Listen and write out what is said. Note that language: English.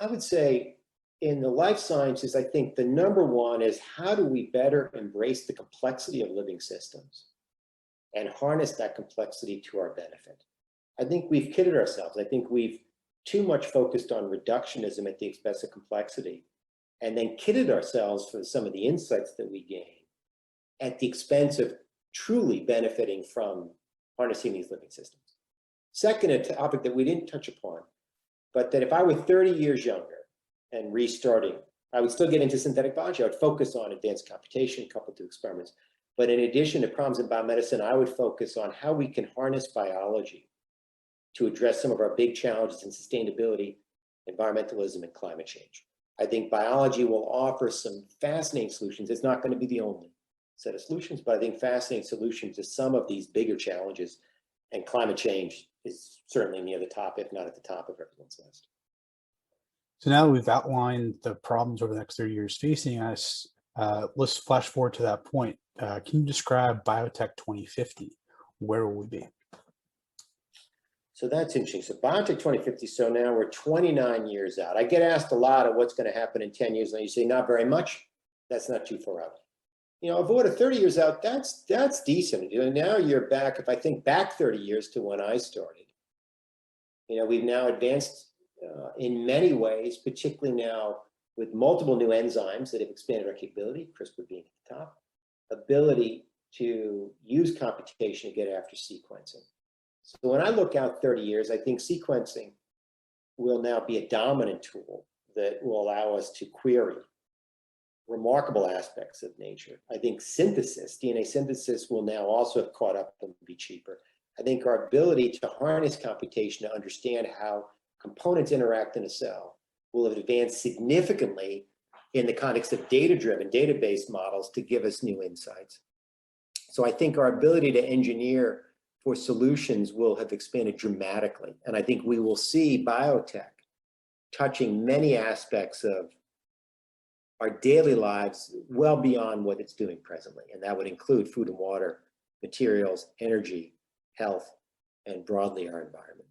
I would say in the life sciences, I think the number one is how do we better embrace the complexity of living systems and harness that complexity to our benefit. I think we've kidded ourselves. I think we've too much focused on reductionism at the expense of complexity, and then kidded ourselves for some of the insights that we gain at the expense of truly benefiting from harnessing these living systems. Second, a topic that we didn't touch upon, but that if I were 30 years younger and restarting, I would still get into synthetic biology. I would focus on advanced computation coupled to experiments. But in addition to problems in biomedicine, I would focus on how we can harness biology to address some of our big challenges in sustainability, environmentalism, and climate change. I think biology will offer some fascinating solutions. It's not going to be the only set of solutions, but I think fascinating solutions to some of these bigger challenges. And climate change is certainly near the top, if not at the top of everyone's list. So now that we've outlined the problems over the next 30 years facing us, let's flash forward to that point. Can you describe Biotech 2050? Where will we be? So that's interesting. So Biotech 2050, so now we're 29 years out. I get asked a lot of what's going to happen in 10 years, and you say, not very much. That's not too far out. You know, avoid 30 years out, that's decent. You know, now you're back, if I think back 30 years to when I started, you know, we've now advanced in many ways, particularly now with multiple new enzymes that have expanded our capability, CRISPR being at the top, ability to use computation to get after sequencing. So when I look out 30 years, I think sequencing will now be a dominant tool that will allow us to query remarkable aspects of nature. I think synthesis, DNA synthesis, will now also have caught up and be cheaper. I think our ability to harness computation to understand how components interact in a cell will have advanced significantly in the context of data-driven, database models to give us new insights. So I think our ability to engineer for solutions will have expanded dramatically. And I think we will see biotech touching many aspects of our daily lives well beyond what it's doing presently. And that would include food and water, materials, energy, health, and broadly our environment.